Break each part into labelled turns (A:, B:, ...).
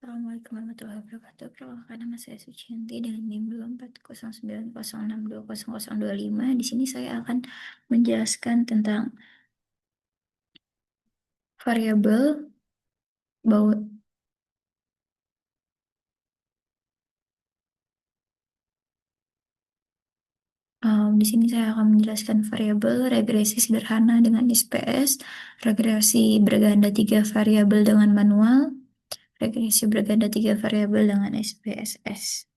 A: Assalamualaikum warahmatullahi wabarakatuh. Perkenalkan nama saya Suciyanti dengan NIM 240906200025. Di sini saya akan menjelaskan tentang variabel bahwa di sini saya akan menjelaskan variabel regresi sederhana dengan SPSS, regresi berganda tiga variabel dengan manual, regresi berganda tiga variabel dengan SPSS.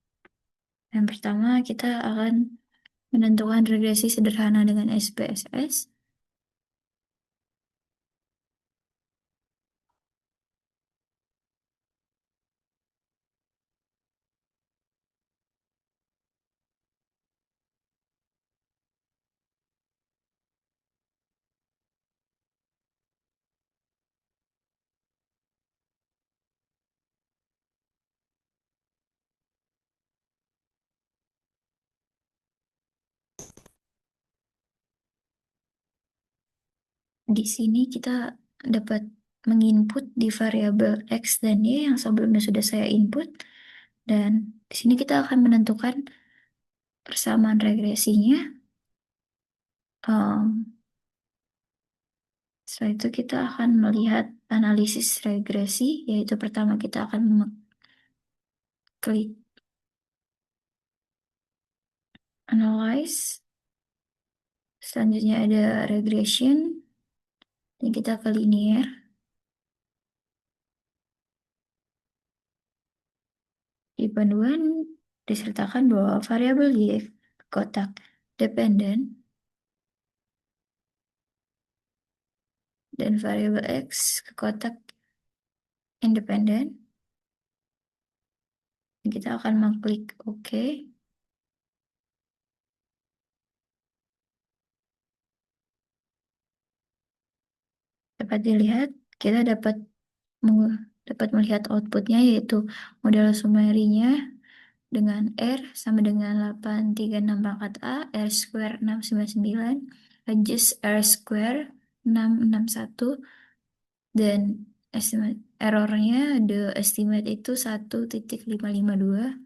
A: Yang pertama kita akan menentukan regresi sederhana dengan SPSS. Di sini kita dapat menginput di variabel X dan Y yang sebelumnya sudah saya input. Dan di sini kita akan menentukan persamaan regresinya. Setelah itu kita akan melihat analisis regresi, yaitu pertama kita akan klik analyze. Selanjutnya ada regression. Dan kita ke linear. Di panduan disertakan bahwa variabel Y kotak dependen dan variabel X ke kotak independen. Kita akan mengklik OK. Dapat dilihat, kita dapat melihat outputnya yaitu model summary-nya dengan R sama dengan 836 pangkat A, R square 699, adjust R square 661, dan estimate errornya the estimate itu 1,552.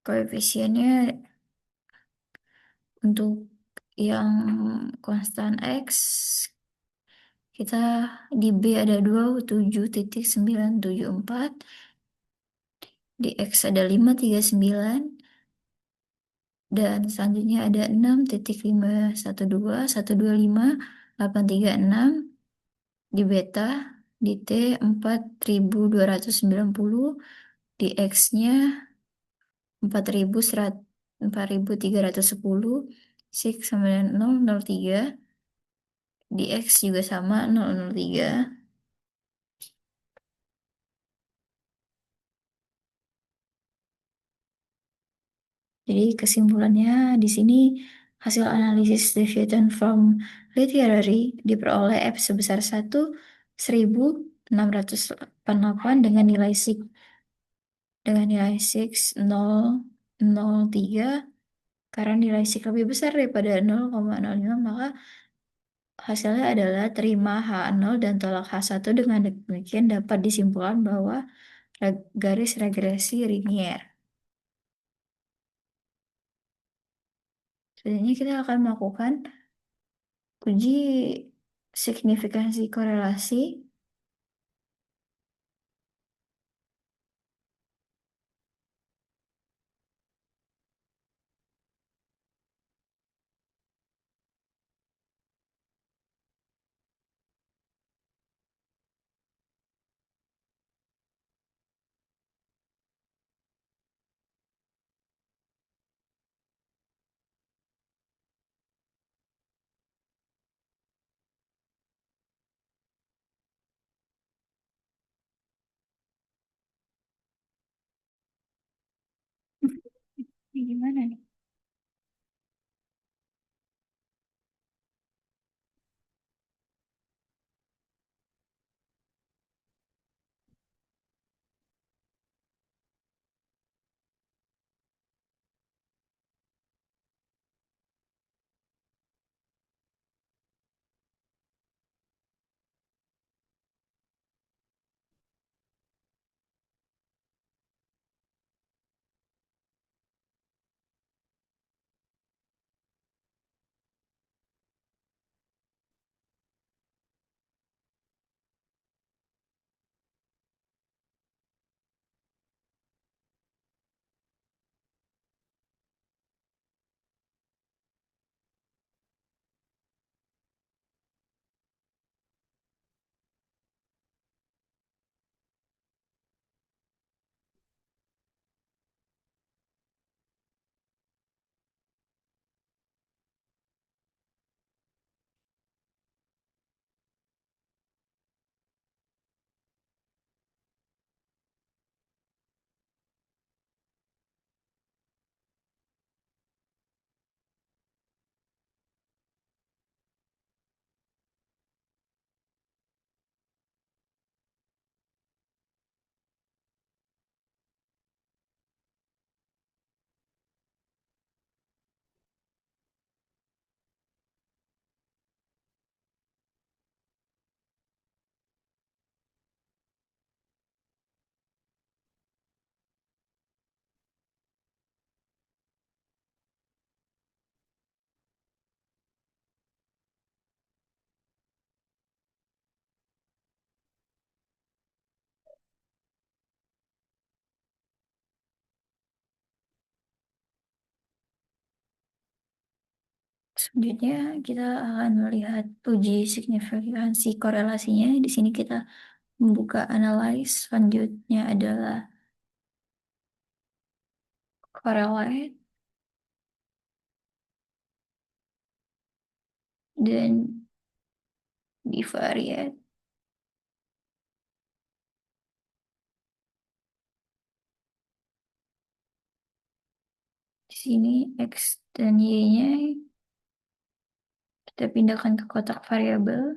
A: Koefisiennya untuk yang konstan X kita di B ada 27,974, di X ada 539, dan selanjutnya ada 6,512,125,836, di beta di T 4.290, di X-nya 4.310, 6 sama dengan 003, di X juga sama 003. Jadi kesimpulannya di sini hasil analisis deviation from literary diperoleh F sebesar 1.1688 dengan nilai 6,003. Karena nilai SIG lebih besar daripada 0,05, maka hasilnya adalah terima H0 dan tolak H1. Dengan demikian dapat disimpulkan bahwa garis regresi linear. Selanjutnya kita akan melakukan uji signifikansi korelasi. Ini gimana nih? Selanjutnya kita akan melihat uji signifikansi korelasinya. Di sini kita membuka analyze. Selanjutnya adalah correlate dan bivariate. Di sini X dan Y-nya kita pindahkan ke kotak variabel.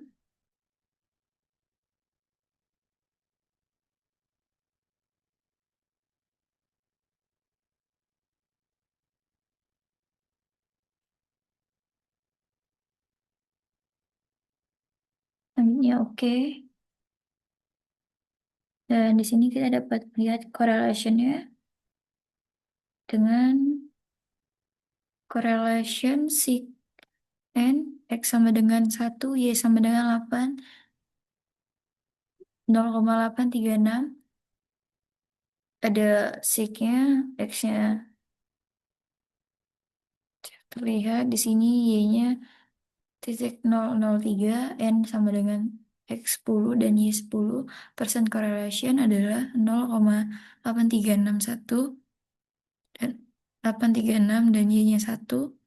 A: Selanjutnya oke. Dan di sini kita dapat melihat correlation-nya dengan correlation sig n X sama dengan 1, Y sama dengan 8, 0,836. Ada sig-nya, X-nya terlihat di sini, Y-nya titik 003, N sama dengan X10 dan Y10. Persen correlation adalah 0,8361 dan 836 dan Y-nya 1.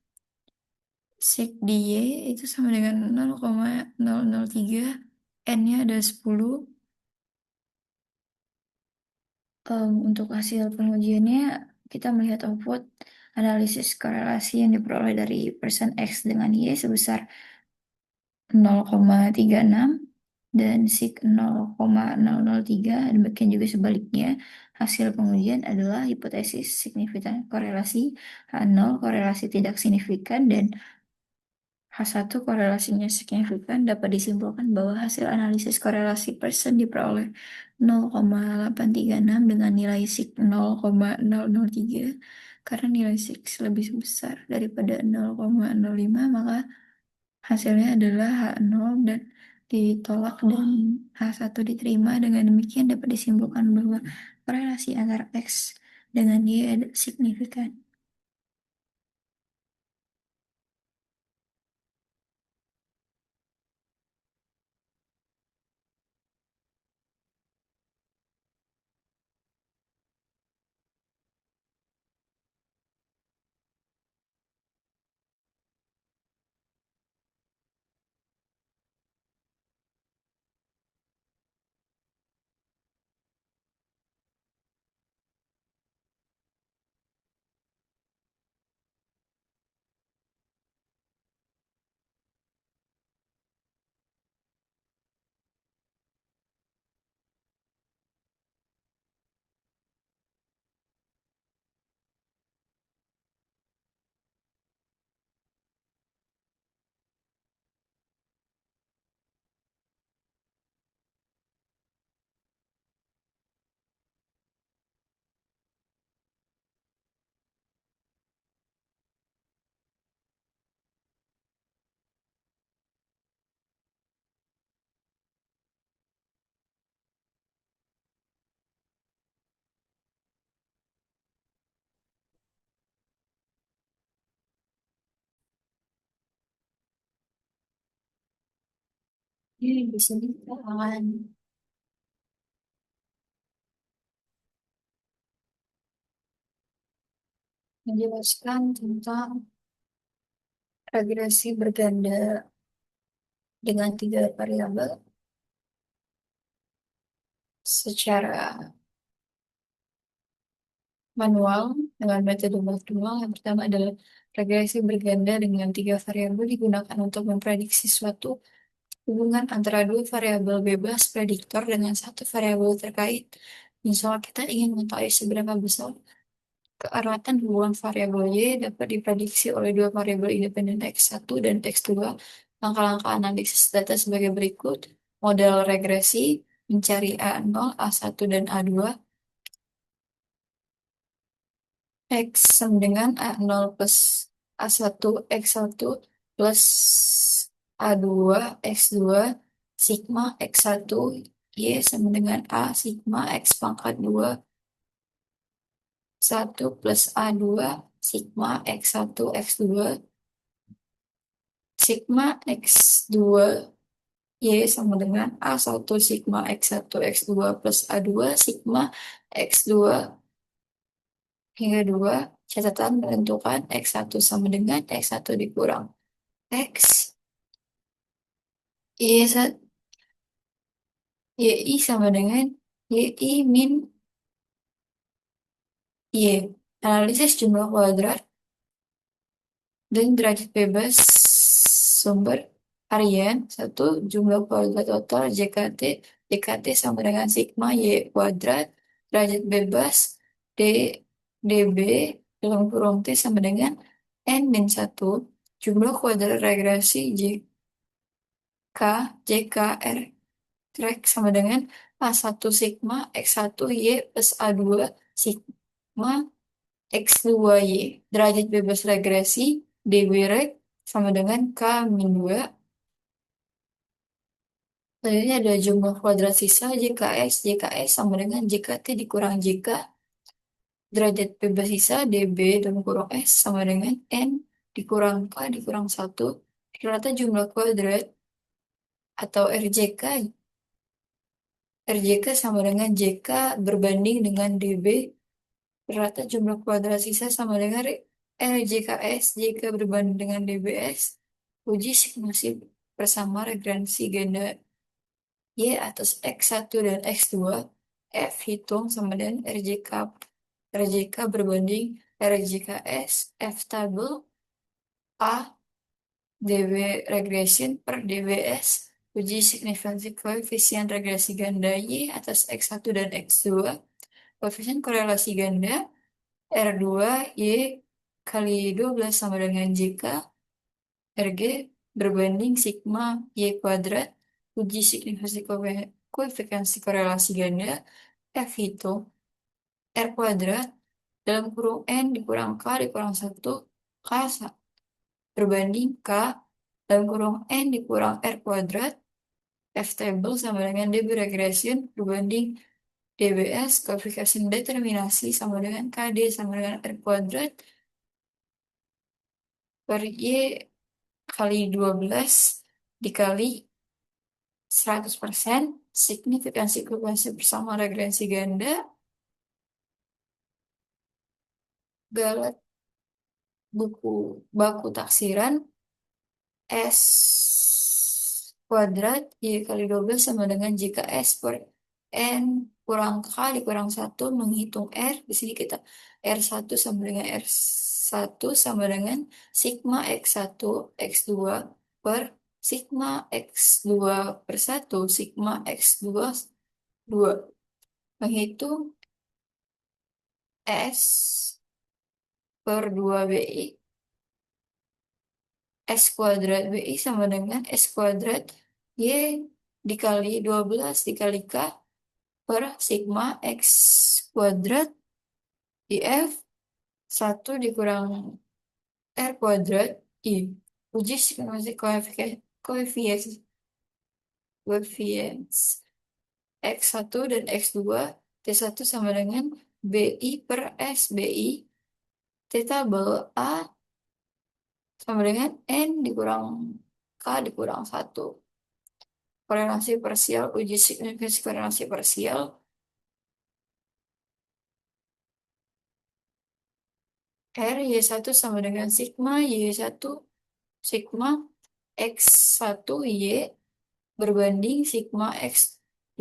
A: Sig di Y itu sama dengan 0,003, N-nya ada 10. Untuk hasil pengujiannya, kita melihat output analisis korelasi yang diperoleh dari persen X dengan Y sebesar 0,36 dan sig 0,003. Demikian juga sebaliknya, hasil pengujian adalah hipotesis signifikan korelasi, H0 korelasi tidak signifikan, dan H1 korelasinya signifikan. Dapat disimpulkan bahwa hasil analisis korelasi persen diperoleh 0,836 dengan nilai sig 0,003. Karena nilai sig lebih besar daripada 0,05, maka hasilnya adalah H0 dan ditolak dan H1 diterima. Dengan demikian dapat disimpulkan bahwa korelasi antara X dengan Y ada signifikan. Jadi di sini kita akan menjelaskan tentang regresi berganda dengan tiga variabel secara manual dengan metode manual. Yang pertama adalah regresi berganda dengan tiga variabel digunakan untuk memprediksi suatu hubungan antara dua variabel bebas prediktor dengan satu variabel terkait. Misal kita ingin mengetahui seberapa besar keeratan hubungan variabel Y dapat diprediksi oleh dua variabel independen X1 dan X2. Langkah-langkah analisis data sebagai berikut. Model regresi, mencari A0, A1, dan A2. X sama dengan A0 plus A1, X1 plus A2, X2, sigma X1, Y sama dengan A, sigma X pangkat 2, 1 plus A2, sigma X1, X2, Sigma X2 Y sama dengan A1 sigma X1 X2 plus A2 sigma X2 hingga 2. Catatan menentukan X1 sama dengan X1 dikurang X Y1 YI sama dengan YI min Y. Analisis jumlah kuadrat dan derajat bebas sumber harian. Satu, jumlah kuadrat total JKT. JKT sama dengan sigma Y kuadrat. Derajat bebas D, DB dalam kurung T sama dengan N min 1. Jumlah kuadrat regresi JK, JK, R, track sama dengan A1 sigma X1 Y plus A2 sigma X2Y. Derajat bebas regresi DB reg sama dengan K min 2. Selanjutnya ada jumlah kuadrat sisa JKS. JKS sama dengan JKT dikurang JK. Derajat bebas sisa DB dalam kurung S sama dengan N dikurang K dikurang 1. Rata jumlah kuadrat atau RJK. RJK sama dengan JK berbanding dengan DB. Rata jumlah kuadrat sisa sama dengan RJKS. JK berbanding dengan DBS. Uji simulasi bersama regresi ganda Y atas X1 dan X2. F hitung sama dengan RJK. RJK berbanding RJKS. F tabel A DB regression per DBS. Uji signifikansi koefisien regresi ganda Y atas X1 dan X2. Koefisien korelasi ganda R2 Y kali 12 sama dengan JK. RG berbanding sigma Y kuadrat. Uji signifikansi koeficiensi korelasi ganda F hitung R kuadrat dalam kurung N dikurang K dikurang 1 K berbanding K dalam kurung N dikurang R kuadrat F table sama dengan DB regression berbanding DBS koefisien determinasi sama dengan KD sama dengan R kuadrat per Y kali 12 dikali 100%. Signifikansi koefisien bersama regresi ganda galet buku baku taksiran S kuadrat Y kali 12 sama dengan jika S per N kurang K dikurang 1 menghitung R. Di sini kita R1 sama dengan R1 sama dengan sigma X1 X2 per sigma X2 per 1 sigma X2 2. Menghitung S per 2BI. S kuadrat BI sama dengan S kuadrat Y dikali 12 dikali K per sigma X kuadrat IF 1 dikurang R kuadrat I. Uji simulasi koefiens X1 dan X2 T1 sama dengan BI per S BI T tabel A sama dengan N dikurang K dikurang 1. Korelasi parsial, uji signifikansi korelasi parsial. R Y1 sama dengan sigma Y1 sigma X1 Y berbanding sigma X2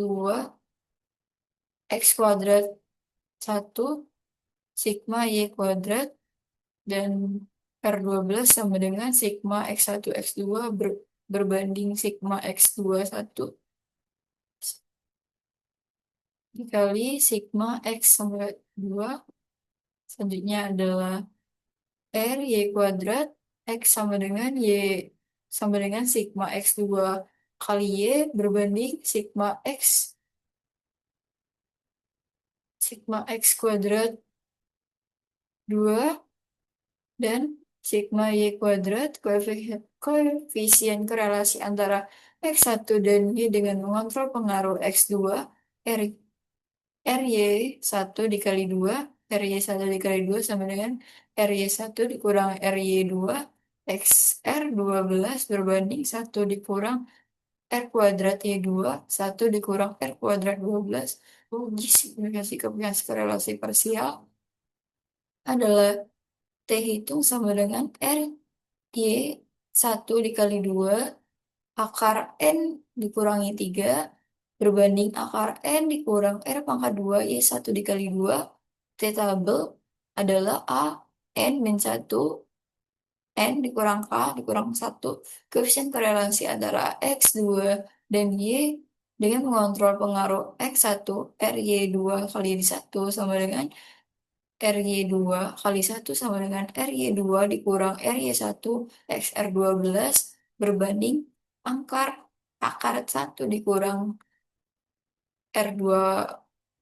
A: X kuadrat 1 sigma Y kuadrat dan R12 sama dengan sigma X1 X2 berbanding sigma X2 1 dikali sigma X sama 2. Selanjutnya adalah R Y kuadrat X sama dengan Y sama dengan sigma X2 kali Y berbanding sigma X kuadrat 2 dan sigma Y kuadrat koefisien korelasi antara X1 dan Y dengan mengontrol pengaruh X2 R, RY1 dikali 2 RY1 dikali 2 sama dengan RY1 dikurang RY2 XR12 berbanding 1 dikurang R kuadrat Y2, 1 dikurang R kuadrat 12. Uji signifikasi kepunyaan korelasi parsial adalah T hitung sama dengan R Y1 dikali 2 akar N dikurangi 3 berbanding akar N dikurang R pangkat 2 Y1 dikali 2. T tabel adalah A N min 1 N dikurang K dikurang 1. Koefisien korelasi antara X2 dan Y dengan mengontrol pengaruh X1 RY2 kali 1 sama dengan RY2 kali 1 sama dengan RY2 dikurang RY1 XR12 berbanding akar 1 dikurang R2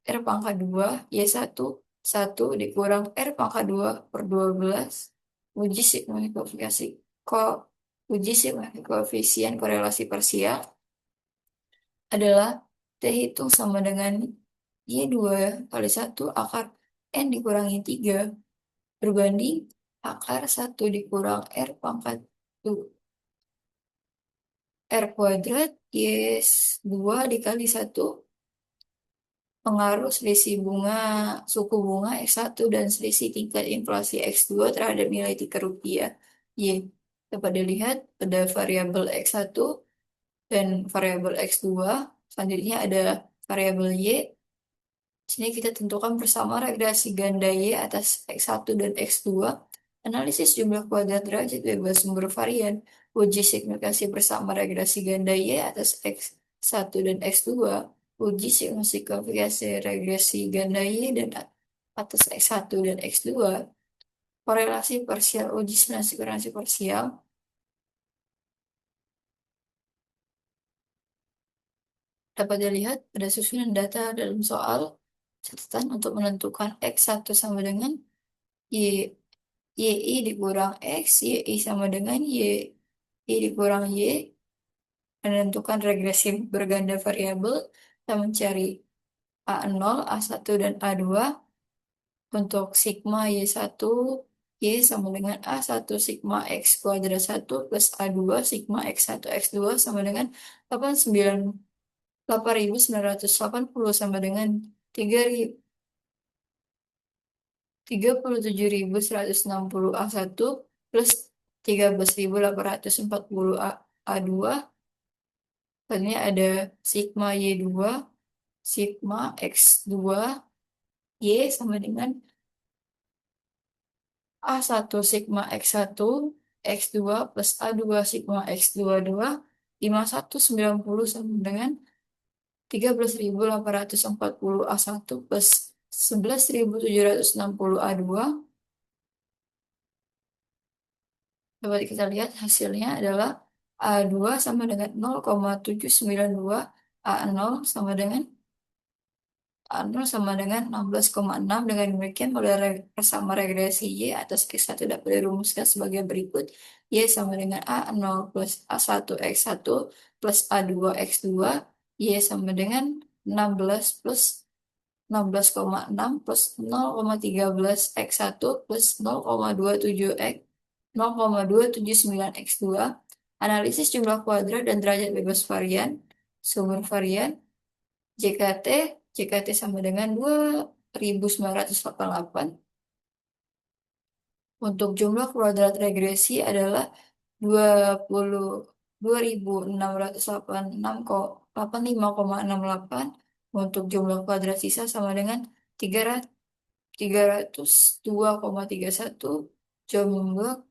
A: R pangkat 2 Y1 1 dikurang R pangkat 2 per 12. Uji signifikasi ko uji signifikasi koefisien korelasi parsial adalah T hitung sama dengan Y2 kali 1 akar N dikurangi 3 berbanding akar 1 dikurang R pangkat 2 R kuadrat Y2 dikali 1 pengaruh selisih suku bunga X1 dan selisih tingkat inflasi X2 terhadap nilai tukar rupiah Y. Dapat dilihat pada variabel X1 dan variabel X2. Selanjutnya ada variabel Y. Di sini kita tentukan bersama regresi ganda Y atas X1 dan X2. Analisis jumlah kuadrat derajat bebas sumber varian. Uji signifikasi bersama regresi ganda Y atas X1 dan X2. Uji signifikasi regresi ganda Y dan atas X1 dan X2. Korelasi parsial. Uji korelasi parsial dapat dilihat pada susunan data dalam soal catatan untuk menentukan X1 sama dengan Y, YI dikurang X, YI sama dengan Y dikurang Y, menentukan regresi berganda variabel, kita mencari A0, A1, dan A2. Untuk sigma Y1, Y sama dengan A1 sigma X kuadrat 1 plus A2 sigma X1 X2 sama dengan 8.980 sama dengan 37.160 A1 plus 13.840 A2. Selanjutnya ada sigma Y2, sigma X2, Y sama dengan A1 sigma X1, X2 plus A2 sigma X22, 5190 sama dengan 13.840 A1 plus 11.760 A2. Dapat kita lihat hasilnya adalah A2 sama dengan 0,792, A0 sama dengan A0 sama dengan 16,6. Dengan demikian model bersama regresi Y atas X1 dapat dirumuskan sebagai berikut. Y sama dengan A0 plus A1 X1 plus A2 X2. Y sama dengan 16 plus 16,6 plus 0,13 X1 plus 0,27 X 0,279 X2. Analisis jumlah kuadrat dan derajat bebas varian, sumber varian, JKT sama dengan 2.988. Untuk jumlah kuadrat regresi adalah 22.685,68. Untuk jumlah kuadrat sisa sama dengan 302,31. Jumlah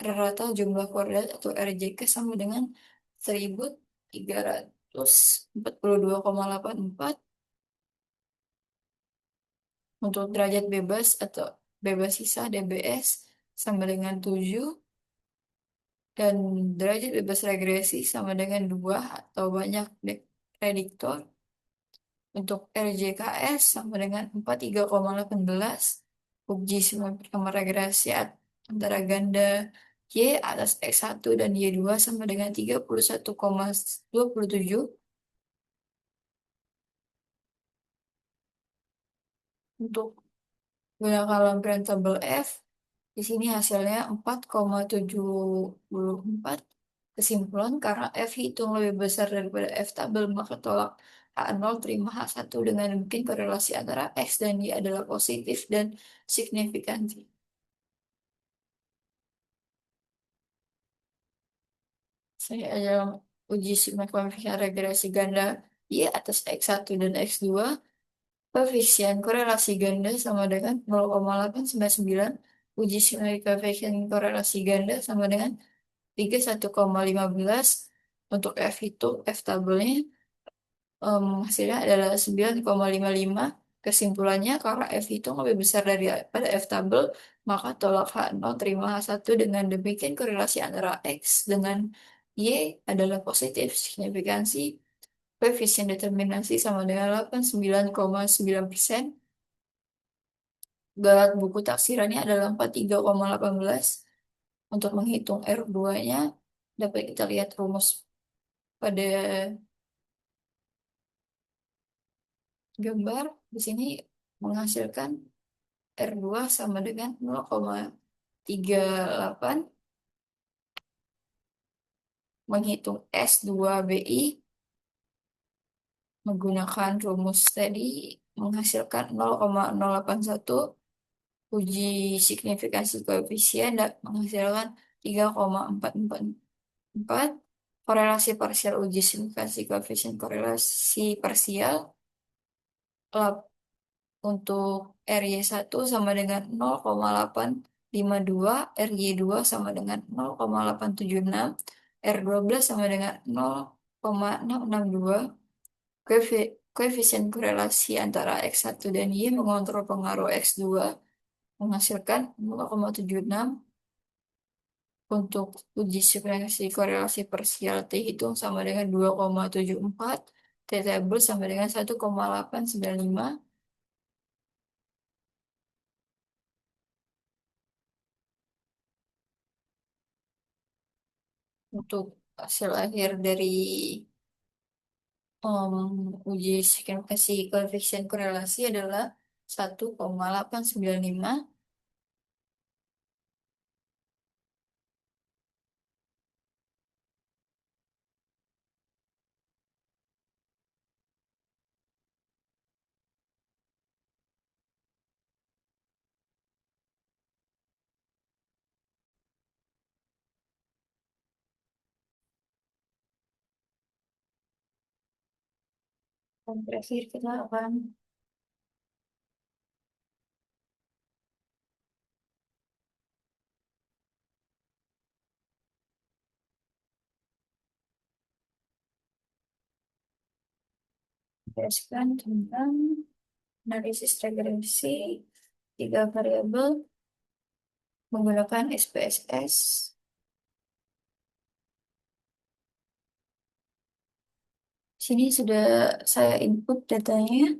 A: rata jumlah kuadrat atau RJK sama dengan 1.342,84. Untuk derajat bebas atau bebas sisa DBS sama dengan 7. Dan derajat bebas regresi sama dengan 2 atau banyak prediktor. Untuk RJKS sama dengan 43,18. Uji sama regresi antara ganda Y atas X1 dan Y2 sama dengan 31,27. Untuk gunakan lampiran tabel F, Di sini hasilnya 4,74. Kesimpulan, karena F hitung lebih besar daripada F tabel, maka tolak H0 terima H1 dengan mungkin korelasi antara X dan Y adalah positif dan signifikan. Saya dalam uji simak koefisien regresi ganda Y atas X1 dan X2, koefisien korelasi ganda sama dengan 0,899. Uji simak koefisien korelasi ganda sama dengan 31,15. Untuk F itu, F tabelnya hasilnya adalah 9,55. Kesimpulannya, karena F itu lebih besar daripada F tabel, maka tolak H0 terima H1 dengan demikian korelasi antara X dengan Y adalah positif. Signifikansi koefisien determinasi sama dengan 89,9%. Berat buku taksirannya adalah 43,18. Untuk menghitung R2-nya, dapat kita lihat rumus pada gambar. Di sini menghasilkan R2 sama dengan 0,38. Menghitung S2BI menggunakan rumus tadi menghasilkan 0,081. Uji signifikansi koefisien menghasilkan 3,444. Korelasi parsial, uji signifikansi koefisien korelasi parsial untuk RY1 sama dengan 0,852, RY2 sama dengan 0,876, R12 sama dengan 0,662. Koefisien korelasi antara X1 dan Y mengontrol pengaruh X2 menghasilkan 0,76. Untuk uji simulasi korelasi parsial T hitung sama dengan 2,74, T tabel sama dengan 1,895. Untuk hasil akhir dari uji signifikansi koefisien korelasi adalah 1,895. Dan terakhir kita akan jelaskan tentang analisis regresi tiga variabel menggunakan SPSS. Sini sudah saya input datanya.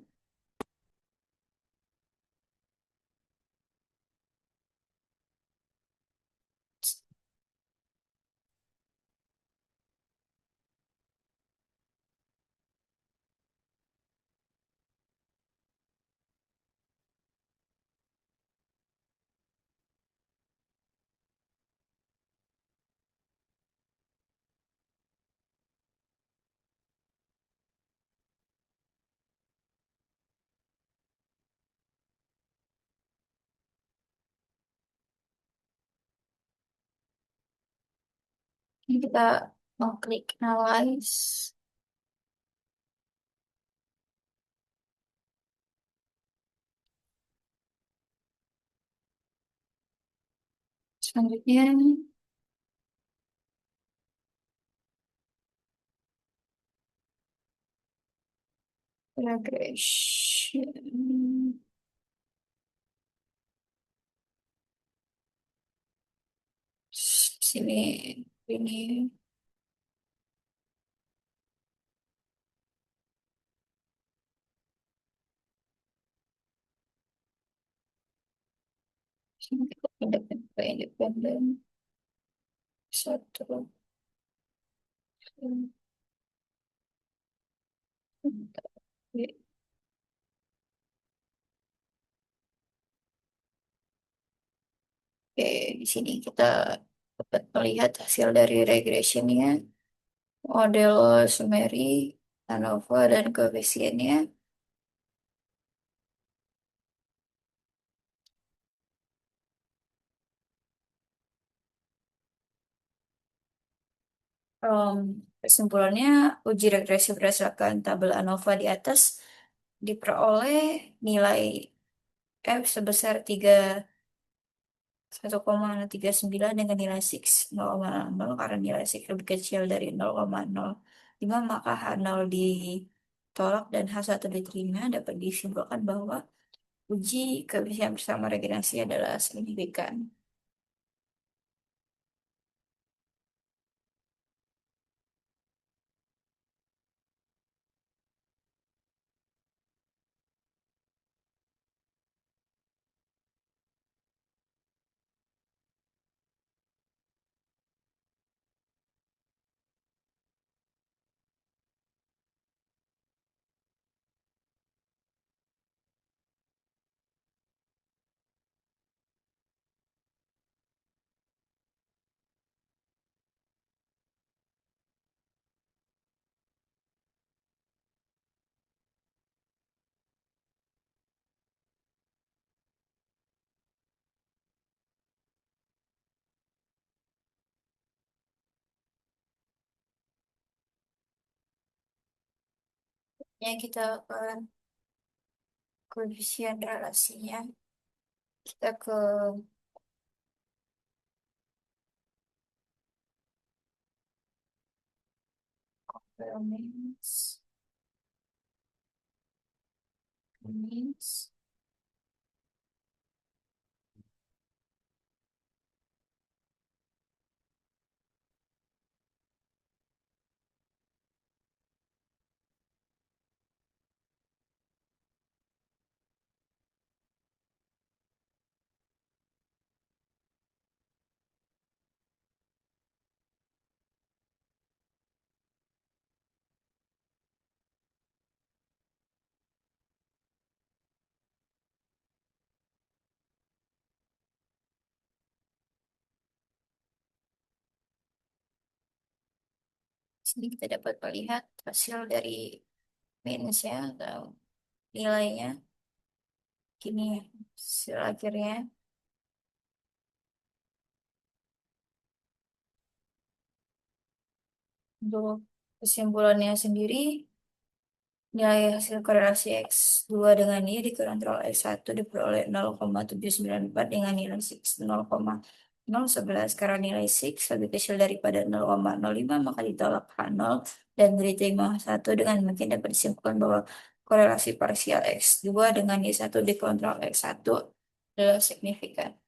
A: Ini kita mengklik analyze. Selanjutnya regression. Sini ini sini kita pindahkan ke independen satu. Oke, di sini kita dapat melihat hasil dari regressionnya, model summary, ANOVA, dan koefisiennya. Em, Kesimpulannya, uji regresi berdasarkan tabel ANOVA di atas diperoleh nilai F sebesar 1,39 dengan nilai 6 0,0 karena nilai 6 lebih kecil dari 0,05, maka H0 ditolak dan H1 diterima. Dapat disimpulkan bahwa uji kebersihan bersama regenerasi adalah signifikan. Ya, kita akan koefisien relasinya. Kita ke Cummings, Cummings. Sini kita dapat melihat hasil dari minusnya atau nilainya. Kini hasil akhirnya. Untuk kesimpulannya sendiri, nilai hasil korelasi X2 dengan Y dikontrol X1 diperoleh 0,794 dengan nilai 6 0,011. Karena nilai 6 lebih kecil daripada 0,05, maka ditolak H0 dan diterima H1. Dengan demikian dapat disimpulkan bahwa korelasi parsial X2 dengan Y1 dikontrol X1 adalah signifikan.